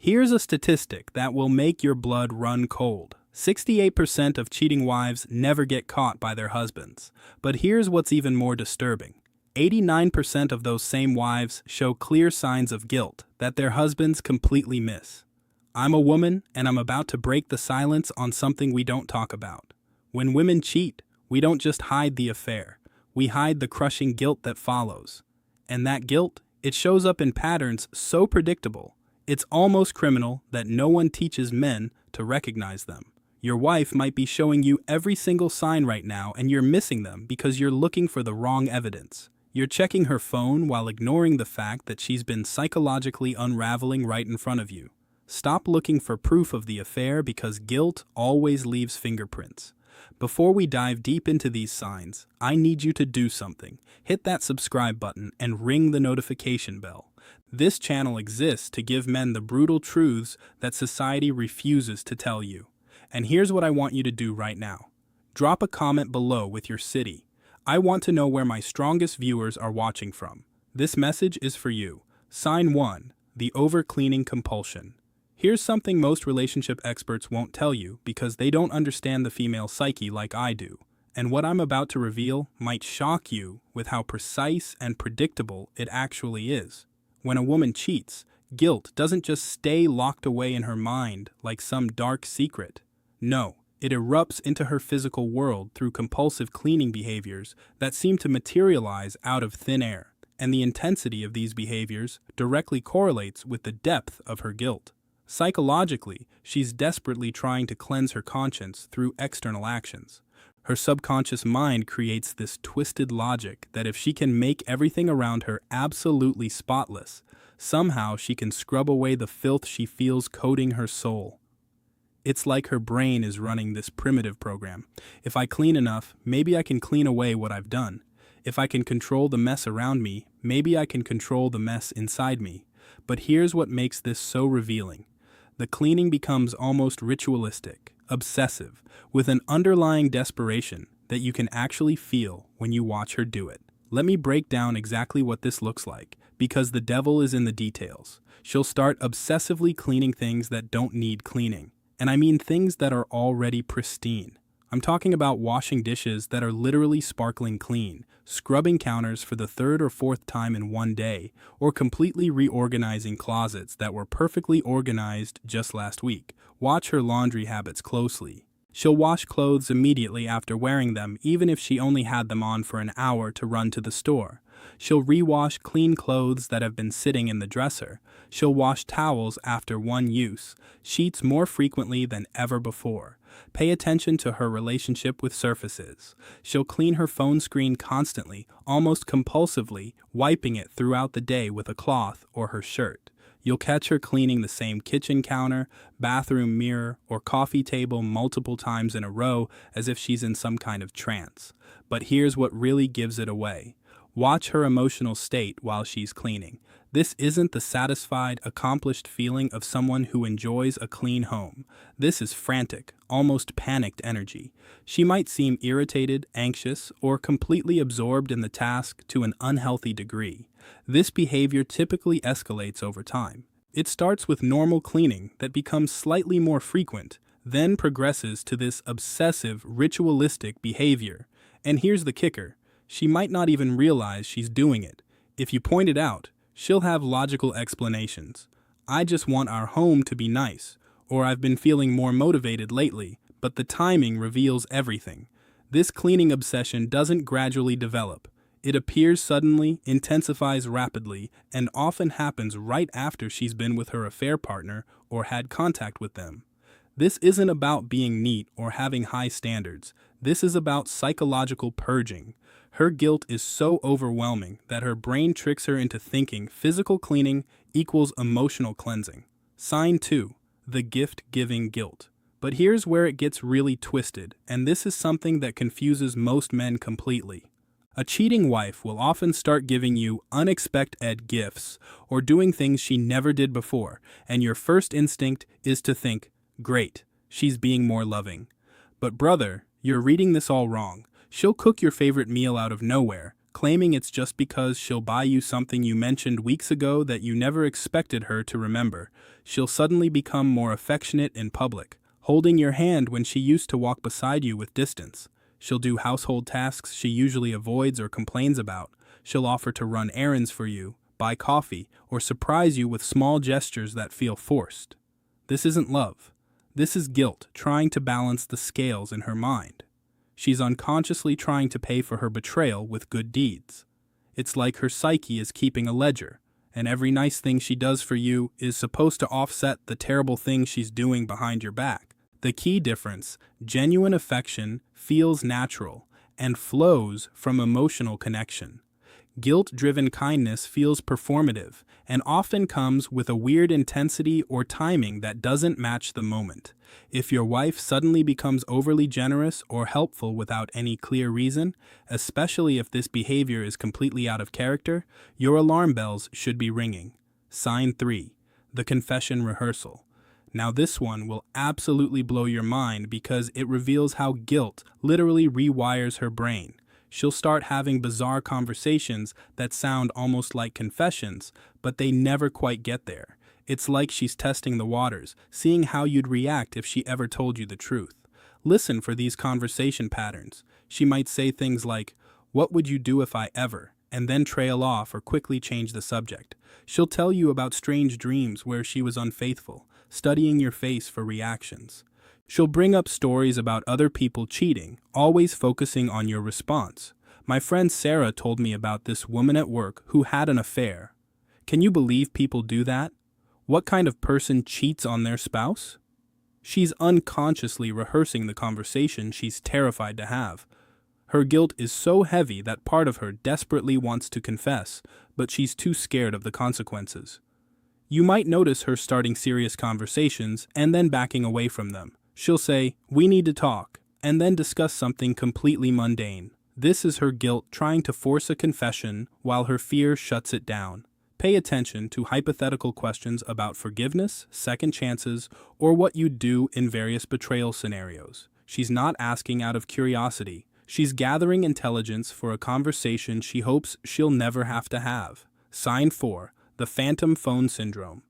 Here's a statistic that will make your blood run cold. 68% of cheating wives never get caught by their husbands. But here's what's even more disturbing. 89% of those same wives show clear signs of guilt that their husbands completely miss. I'm a woman, and I'm about to break the silence on something we don't talk about. When women cheat, we don't just hide the affair. We hide the crushing guilt that follows. And that guilt, it shows up in patterns so predictable, it's almost criminal that no one teaches men to recognize them. Your wife might be showing you every single sign right now, and you're missing them because you're looking for the wrong evidence. You're checking her phone while ignoring the fact that she's been psychologically unraveling right in front of you. Stop looking for proof of the affair because guilt always leaves fingerprints. Before we dive deep into these signs, I need you to do something. Hit that subscribe button and ring the notification bell. This channel exists to give men the brutal truths that society refuses to tell you. And here's what I want you to do right now. Drop a comment below with your city. I want to know where my strongest viewers are watching from. This message is for you. Sign 1. The overcleaning compulsion. Here's something most relationship experts won't tell you because they don't understand the female psyche like I do. And what I'm about to reveal might shock you with how precise and predictable it actually is. When a woman cheats, guilt doesn't just stay locked away in her mind like some dark secret. No, it erupts into her physical world through compulsive cleaning behaviors that seem to materialize out of thin air. And the intensity of these behaviors directly correlates with the depth of her guilt. Psychologically, she's desperately trying to cleanse her conscience through external actions. Her subconscious mind creates this twisted logic that if she can make everything around her absolutely spotless, somehow she can scrub away the filth she feels coating her soul. It's like her brain is running this primitive program. If I clean enough, maybe I can clean away what I've done. If I can control the mess around me, maybe I can control the mess inside me. But here's what makes this so revealing. The cleaning becomes almost ritualistic, obsessive, with an underlying desperation that you can actually feel when you watch her do it. Let me break down exactly what this looks like, because the devil is in the details. She'll start obsessively cleaning things that don't need cleaning. And I mean things that are already pristine. I'm talking about washing dishes that are literally sparkling clean, scrubbing counters for the third or fourth time in one day, or completely reorganizing closets that were perfectly organized just last week. Watch her laundry habits closely. She'll wash clothes immediately after wearing them, even if she only had them on for an hour to run to the store. She'll rewash clean clothes that have been sitting in the dresser. She'll wash towels after one use, sheets more frequently than ever before. Pay attention to her relationship with surfaces. She'll clean her phone screen constantly, almost compulsively, wiping it throughout the day with a cloth or her shirt. You'll catch her cleaning the same kitchen counter, bathroom mirror, or coffee table multiple times in a row as if she's in some kind of trance. But here's what really gives it away. Watch her emotional state while she's cleaning. This isn't the satisfied, accomplished feeling of someone who enjoys a clean home. This is frantic, almost panicked energy. She might seem irritated, anxious, or completely absorbed in the task to an unhealthy degree. This behavior typically escalates over time. It starts with normal cleaning that becomes slightly more frequent, then progresses to this obsessive, ritualistic behavior. And here's the kicker. She might not even realize she's doing it. If you point it out, she'll have logical explanations. I just want our home to be nice, or I've been feeling more motivated lately, but the timing reveals everything. This cleaning obsession doesn't gradually develop. It appears suddenly, intensifies rapidly, and often happens right after she's been with her affair partner or had contact with them. This isn't about being neat or having high standards. This is about psychological purging. Her guilt is so overwhelming that her brain tricks her into thinking physical cleaning equals emotional cleansing. Sign 2. The gift-giving guilt. But here's where it gets really twisted, and this is something that confuses most men completely. A cheating wife will often start giving you unexpected gifts or doing things she never did before, and your first instinct is to think, great, she's being more loving. But brother, you're reading this all wrong. She'll cook your favorite meal out of nowhere, claiming it's just because she'll buy you something you mentioned weeks ago that you never expected her to remember. She'll suddenly become more affectionate in public, holding your hand when she used to walk beside you with distance. She'll do household tasks she usually avoids or complains about. She'll offer to run errands for you, buy coffee, or surprise you with small gestures that feel forced. This isn't love. This is guilt trying to balance the scales in her mind. She's unconsciously trying to pay for her betrayal with good deeds. It's like her psyche is keeping a ledger, and every nice thing she does for you is supposed to offset the terrible things she's doing behind your back. The key difference: genuine affection feels natural and flows from emotional connection. Guilt-driven kindness feels performative and often comes with a weird intensity or timing that doesn't match the moment. If your wife suddenly becomes overly generous or helpful without any clear reason, especially if this behavior is completely out of character, your alarm bells should be ringing. Sign 3. The confession rehearsal. Now this one will absolutely blow your mind because it reveals how guilt literally rewires her brain. She'll start having bizarre conversations that sound almost like confessions, but they never quite get there. It's like she's testing the waters, seeing how you'd react if she ever told you the truth. Listen for these conversation patterns. She might say things like, "What would you do if I ever?" and then trail off or quickly change the subject. She'll tell you about strange dreams where she was unfaithful, studying your face for reactions. She'll bring up stories about other people cheating, always focusing on your response. My friend Sarah told me about this woman at work who had an affair. Can you believe people do that? What kind of person cheats on their spouse? She's unconsciously rehearsing the conversation she's terrified to have. Her guilt is so heavy that part of her desperately wants to confess, but she's too scared of the consequences. You might notice her starting serious conversations and then backing away from them. She'll say, "We need to talk," and then discuss something completely mundane. This is her guilt trying to force a confession while her fear shuts it down. Pay attention to hypothetical questions about forgiveness, second chances, or what you'd do in various betrayal scenarios. She's not asking out of curiosity. She's gathering intelligence for a conversation she hopes she'll never have to have. Sign 4. The phantom phone syndrome.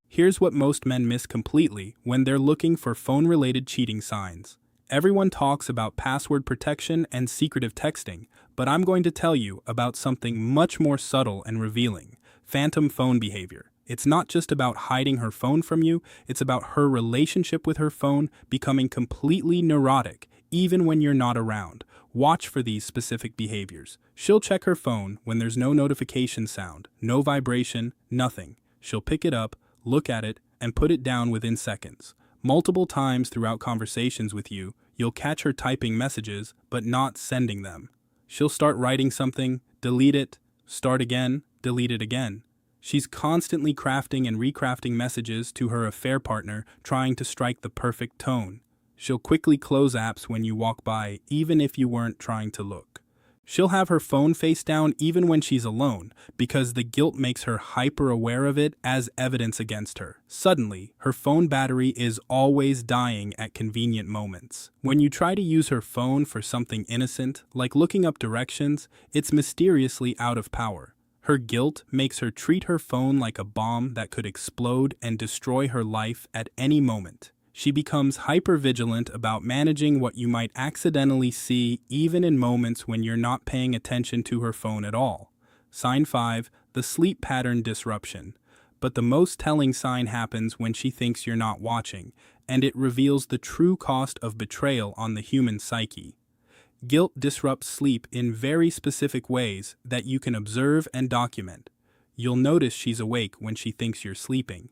Here's what most men miss completely when they're looking for phone-related cheating signs. Everyone talks about password protection and secretive texting, but I'm going to tell you about something much more subtle and revealing: phantom phone behavior. It's not just about hiding her phone from you, it's about her relationship with her phone becoming completely neurotic, even when you're not around. Watch for these specific behaviors. She'll check her phone when there's no notification sound, no vibration, nothing. She'll pick it up, look at it, and put it down within seconds. Multiple times throughout conversations with you, you'll catch her typing messages, but not sending them. She'll start writing something, delete it, start again, delete it again. She's constantly crafting and recrafting messages to her affair partner, trying to strike the perfect tone. She'll quickly close apps when you walk by, even if you weren't trying to look. She'll have her phone face down even when she's alone, because the guilt makes her hyper-aware of it as evidence against her. Suddenly, her phone battery is always dying at convenient moments. When you try to use her phone for something innocent, like looking up directions, it's mysteriously out of power. Her guilt makes her treat her phone like a bomb that could explode and destroy her life at any moment. She becomes hyper-vigilant about managing what you might accidentally see even in moments when you're not paying attention to her phone at all. Sign 5. The sleep pattern disruption. But the most telling sign happens when she thinks you're not watching, and it reveals the true cost of betrayal on the human psyche. Guilt disrupts sleep in very specific ways that you can observe and document. You'll notice she's awake when she thinks you're sleeping.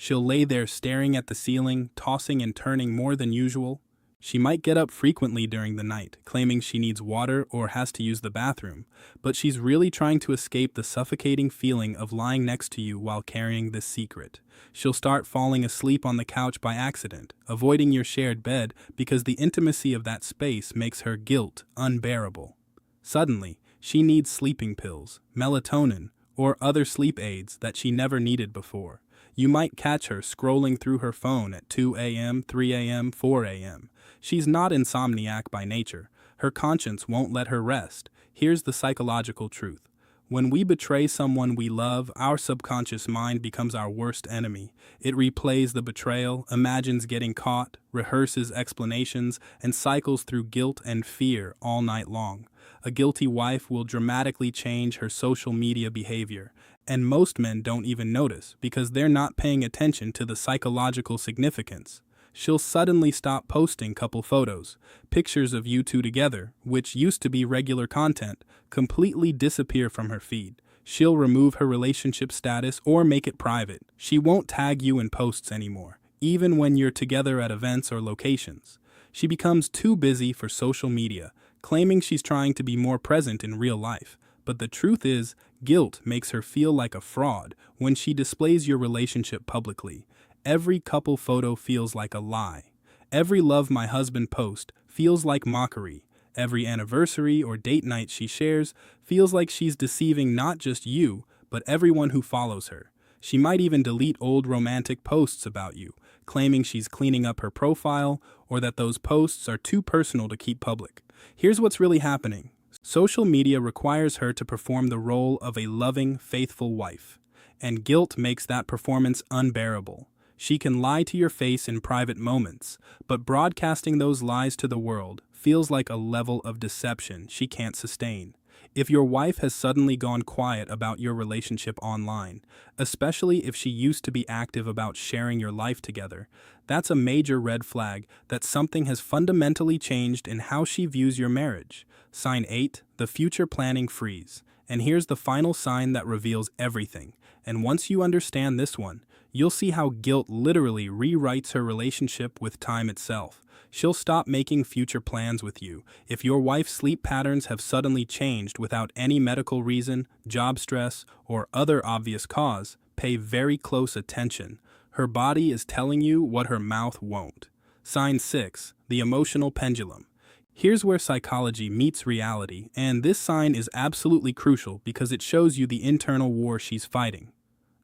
She'll lay there staring at the ceiling, tossing and turning more than usual. She might get up frequently during the night, claiming she needs water or has to use the bathroom, but she's really trying to escape the suffocating feeling of lying next to you while carrying this secret. She'll start falling asleep on the couch by accident, avoiding your shared bed because the intimacy of that space makes her guilt unbearable. Suddenly, she needs sleeping pills, melatonin, or other sleep aids that she never needed before. You might catch her scrolling through her phone at 2 a.m., 3 a.m., 4 a.m. She's not insomniac by nature. Her conscience won't let her rest. Here's the psychological truth. When we betray someone we love, our subconscious mind becomes our worst enemy. It replays the betrayal, imagines getting caught, rehearses explanations, and cycles through guilt and fear all night long. A guilty wife will dramatically change her social media behavior, and most men don't even notice because they're not paying attention to the psychological significance. She'll suddenly stop posting couple photos. Pictures of you two together, which used to be regular content, completely disappear from her feed. She'll remove her relationship status or make it private. She won't tag you in posts anymore, even when you're together at events or locations. She becomes too busy for social media, claiming she's trying to be more present in real life. But the truth is, guilt makes her feel like a fraud when she displays your relationship publicly. Every couple photo feels like a lie. Every love my husband post feels like mockery. Every anniversary or date night she shares feels like she's deceiving not just you, but everyone who follows her. She might even delete old romantic posts about you, claiming she's cleaning up her profile or that those posts are too personal to keep public. Here's what's really happening. Social media requires her to perform the role of a loving, faithful wife, and guilt makes that performance unbearable. She can lie to your face in private moments, but broadcasting those lies to the world feels like a level of deception she can't sustain. If your wife has suddenly gone quiet about your relationship online, especially if she used to be active about sharing your life together, that's a major red flag that something has fundamentally changed in how she views your marriage. Sign 8, the future planning freeze. And here's the final sign that reveals everything. And once you understand this one, you'll see how guilt literally rewrites her relationship with time itself. She'll stop making future plans with you. If your wife's sleep patterns have suddenly changed without any medical reason, job stress, or other obvious cause, pay very close attention. Her body is telling you what her mouth won't. Sign 6, the emotional pendulum. Here's where psychology meets reality, and this sign is absolutely crucial because it shows you the internal war she's fighting.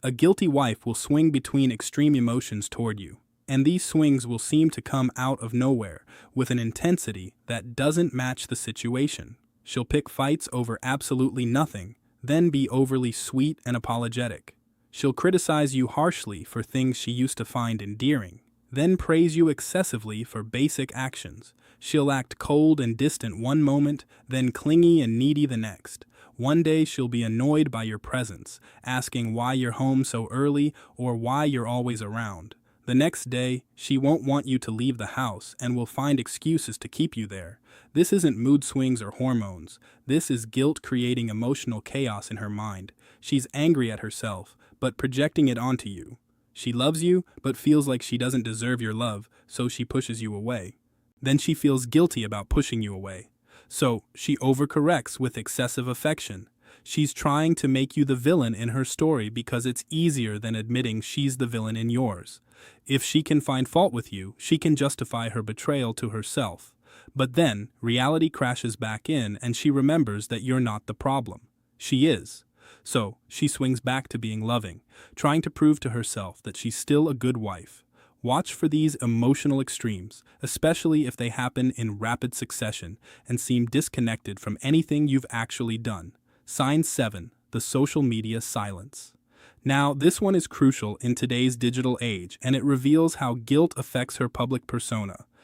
A guilty wife will swing between extreme emotions toward you, and these swings will seem to come out of nowhere with an intensity that doesn't match the situation. She'll pick fights over absolutely nothing, then be overly sweet and apologetic. She'll criticize you harshly for things she used to find endearing, then praise you excessively for basic actions. She'll act cold and distant one moment, then clingy and needy the next. One day she'll be annoyed by your presence, asking why you're home so early or why you're always around. The next day, she won't want you to leave the house and will find excuses to keep you there. This isn't mood swings or hormones. This is guilt creating emotional chaos in her mind. She's angry at herself, but projecting it onto you. She loves you, but feels like she doesn't deserve your love, so she pushes you away. Then she feels guilty about pushing you away. So she overcorrects with excessive affection. She's trying to make you the villain in her story because it's easier than admitting she's the villain in yours. If she can find fault with you, she can justify her betrayal to herself. But then, reality crashes back in and she remembers that you're not the problem. She is. So, she swings back to being loving, trying to prove to herself that she's still a good wife. Watch for these emotional extremes, especially if they happen in rapid succession and seem disconnected from anything you've actually done. Sign 7, the social media silence. Now, this one is crucial in today's digital age, and it reveals how guilt affects her public persona.